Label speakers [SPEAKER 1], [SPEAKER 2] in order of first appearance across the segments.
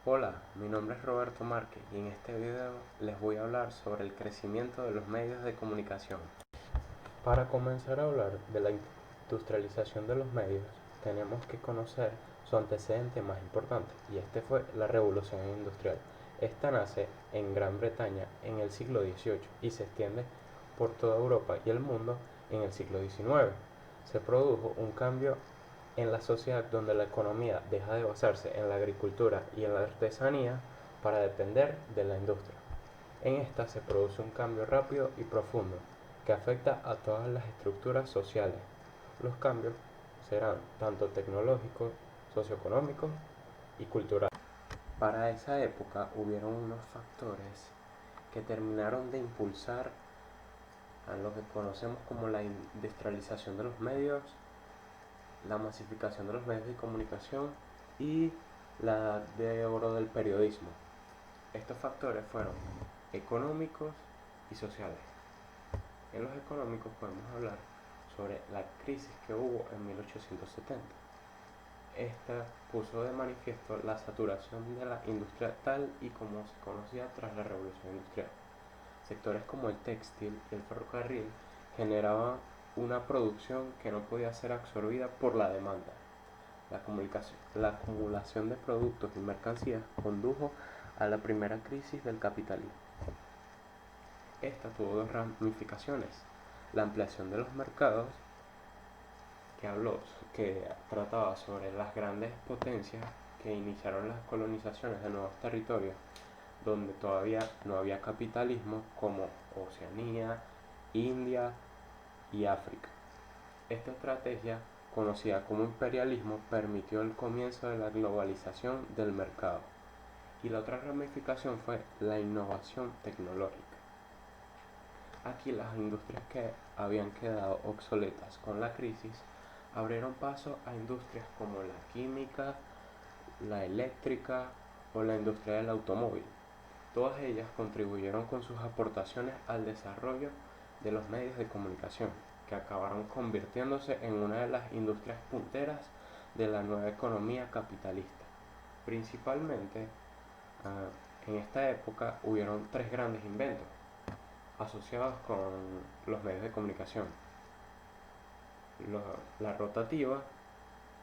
[SPEAKER 1] Hola, mi nombre es Roberto Márquez y en este video les voy a hablar sobre el crecimiento de los medios de comunicación. Para comenzar a hablar de la industrialización de los medios, tenemos que conocer su antecedente más importante, y este fue la Revolución Industrial. Esta nace en Gran Bretaña en el siglo XVIII y se extiende por toda Europa y el mundo en el siglo XIX. Se produjo un cambio en la sociedad donde la economía deja de basarse en la agricultura y en la artesanía para depender de la industria. En esta se produce un cambio rápido y profundo que afecta a todas las estructuras sociales. Los cambios serán tanto tecnológicos, socioeconómicos y culturales. Para esa época hubieron unos factores que terminaron de impulsar a lo que conocemos como la industrialización de los medios, la masificación de los medios de comunicación y la edad de oro del periodismo. Estos factores fueron económicos y sociales. En los económicos podemos hablar sobre la crisis que hubo en 1870. Esta puso de manifiesto la saturación de la industria tal y como se conocía tras la revolución industrial. Sectores como el textil y el ferrocarril generaban una producción que no podía ser absorbida por la demanda. La acumulación de productos y mercancías condujo a la primera crisis del capitalismo. Esta tuvo dos ramificaciones: la ampliación de los mercados, que trataba sobre las grandes potencias que iniciaron las colonizaciones de nuevos territorios donde todavía no había capitalismo, como Oceanía, India y África. Esta estrategia, conocida como imperialismo, permitió el comienzo de la globalización del mercado. Y la otra ramificación fue la innovación tecnológica. Aquí las industrias que habían quedado obsoletas con la crisis abrieron paso a industrias como la química, la eléctrica o la industria del automóvil. Todas ellas contribuyeron con sus aportaciones al desarrollo de los medios de comunicación, que acabaron convirtiéndose en una de las industrias punteras de la nueva economía capitalista. Principalmente, en esta época hubieron tres grandes inventos asociados con los medios de comunicación: la rotativa,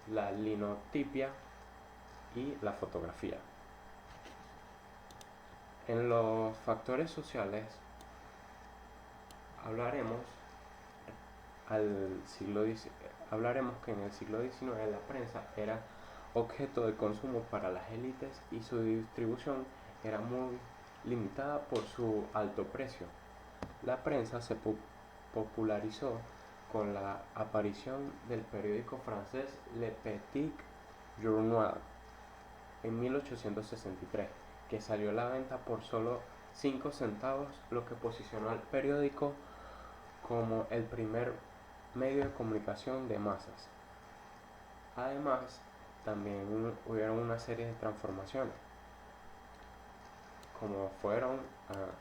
[SPEAKER 1] la linotipia y la fotografía. En los factores sociales hablaremos hablaremos que en el siglo XIX la prensa era objeto de consumo para las élites y su distribución era muy limitada por su alto precio. La prensa se popularizó con la aparición del periódico francés Le Petit Journal en 1863, que salió a la venta por solo 5 centavos, lo que posicionó al periódico como el primer medio de comunicación de masas. Además, también hubieron una serie de transformaciones, como fueron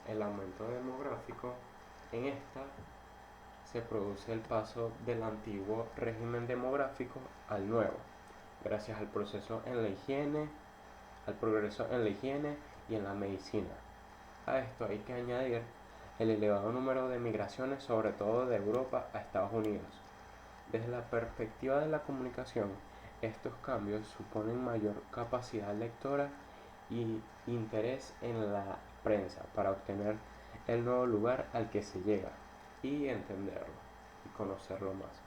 [SPEAKER 1] el aumento demográfico. En esta se produce el paso del antiguo régimen demográfico al nuevo, gracias al progreso en la higiene y en la medicina. A esto hay que añadir el elevado número de migraciones, sobre todo de Europa a Estados Unidos. Desde la perspectiva de la comunicación, estos cambios suponen mayor capacidad lectora y interés en la prensa para obtener el nuevo lugar al que se llega y entenderlo y conocerlo más.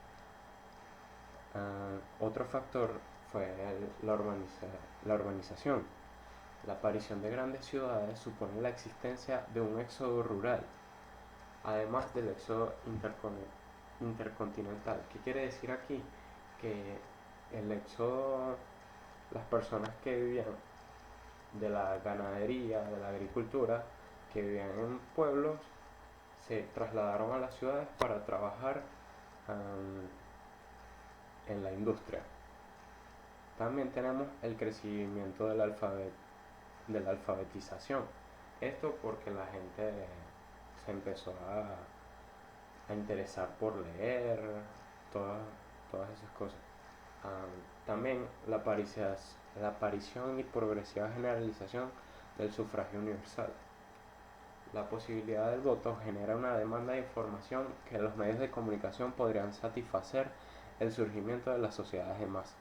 [SPEAKER 1] Otro factor fue la urbanización. La aparición de grandes ciudades supone la existencia de un éxodo rural, además del éxodo intercontinental. ¿Qué quiere decir aquí? Que el éxodo, las personas que vivían de la ganadería, de la agricultura, que vivían en pueblos, se trasladaron a las ciudades para trabajar en la industria. También tenemos el crecimiento de la alfabetización. Esto porque la gente se empezó a interesar por leer, todas esas cosas. También la la aparición y progresiva generalización del sufragio universal. La posibilidad del voto genera una demanda de información que los medios de comunicación podrían satisfacer el surgimiento de las sociedades de masa.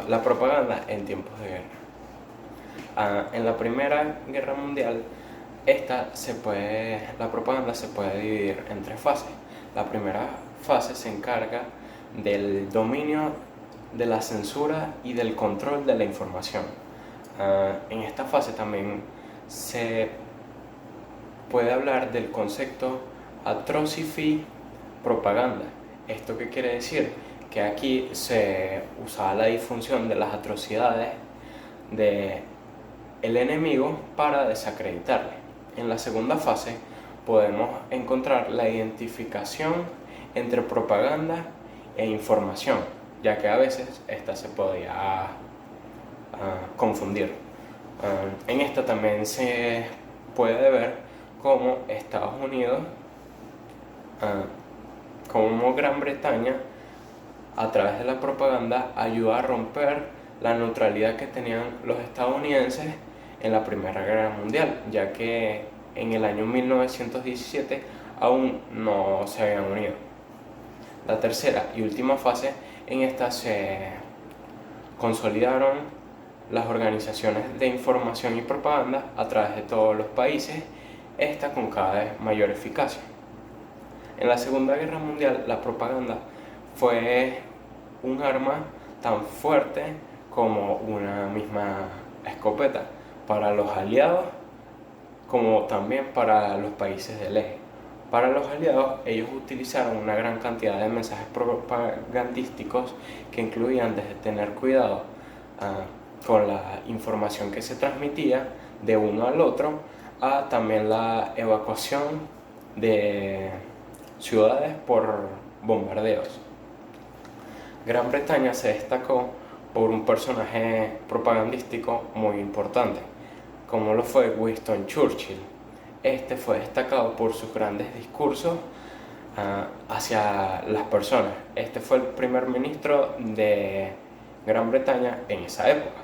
[SPEAKER 1] La propaganda en tiempos de guerra. En la Primera Guerra Mundial, la propaganda se puede dividir en tres fases. La primera fase se encarga del dominio de la censura y del control de la información. En esta fase también se puede hablar del concepto atrocify propaganda. ¿Esto qué quiere decir? Que aquí se usaba la difusión de las atrocidades del enemigo para desacreditarle. En la segunda fase podemos encontrar la identificación entre propaganda e información, ya que a veces esta se podía confundir. En esta también se puede ver cómo Estados Unidos, como Gran Bretaña, a través de la propaganda ayuda a romper la neutralidad que tenían los estadounidenses en la Primera Guerra Mundial, ya que en el año 1917 aún no se habían unido. La tercera y última fase, en esta se consolidaron las organizaciones de información y propaganda a través de todos los países, esta con cada vez mayor eficacia. En la Segunda Guerra Mundial, la propaganda fue un arma tan fuerte como una misma escopeta para los aliados, como también para los países del eje. Para los aliados, ellos utilizaron una gran cantidad de mensajes propagandísticos que incluían desde tener cuidado con la información que se transmitía de uno al otro, a también la evacuación de ciudades por bombardeos. Gran Bretaña se destacó por un personaje propagandístico muy importante, como lo fue Winston Churchill. Este fue destacado por sus grandes discursos hacia las personas. Este fue el primer ministro de Gran Bretaña en esa época,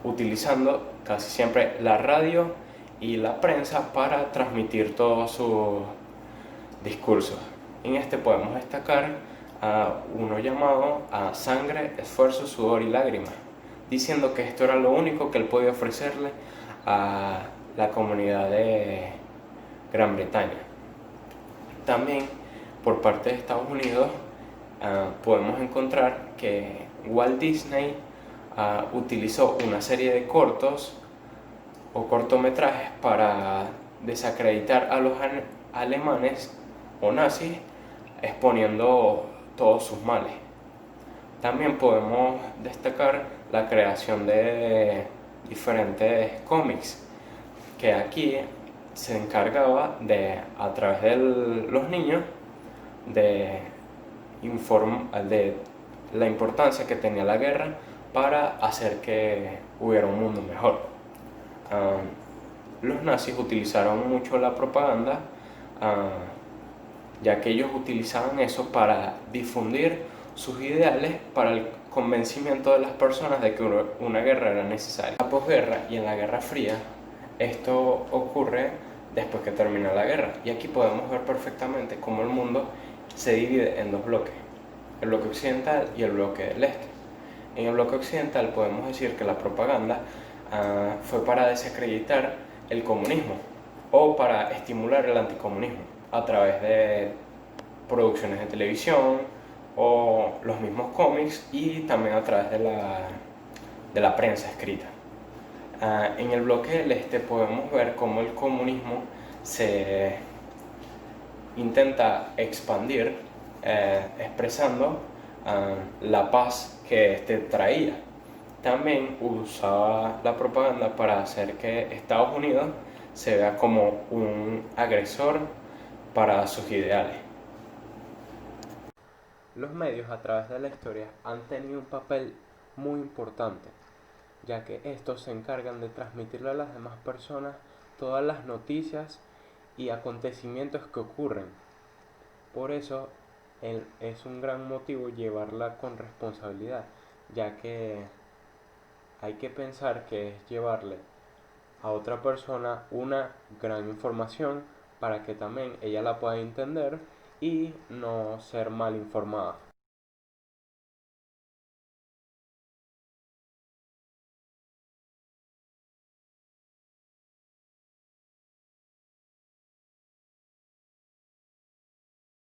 [SPEAKER 1] utilizando casi siempre la radio y la prensa para transmitir todos sus discursos. En este podemos destacar a uno llamado a Sangre, Esfuerzo, Sudor y Lágrimas, diciendo que esto era lo único que él podía ofrecerle a la comunidad de Gran Bretaña. También por parte de Estados Unidos podemos encontrar que Walt Disney utilizó una serie de cortos o cortometrajes para desacreditar a los alemanes o nazis, exponiendo todos sus males. También podemos destacar la creación de diferentes cómics, que aquí se encargaba de, a través de los niños, de la importancia que tenía la guerra para hacer que hubiera un mundo mejor. Los nazis utilizaron mucho la propaganda, ya que ellos utilizaban eso para difundir sus ideales para el convencimiento de las personas de que una guerra era necesaria. En la posguerra y en la Guerra Fría, esto ocurre después que termina la guerra, y aquí podemos ver perfectamente cómo el mundo se divide en dos bloques, el bloque occidental y el bloque del este. En el bloque occidental podemos decir que la propaganda fue para desacreditar el comunismo o para estimular el anticomunismo a través de producciones de televisión o los mismos cómics, y también a través de la prensa escrita. En el bloque del este podemos ver cómo el comunismo se intenta expandir, expresando la paz que este traía. También usaba la propaganda para hacer que Estados Unidos se vea como un agresor para sus ideales. Los medios a través de la historia han tenido un papel muy importante, ya que estos se encargan de transmitirle a las demás personas todas las noticias y acontecimientos que ocurren. Por eso es un gran motivo llevarla con responsabilidad, ya que hay que pensar que es llevarle a otra persona una gran información para que también ella la pueda entender y no ser mal informada.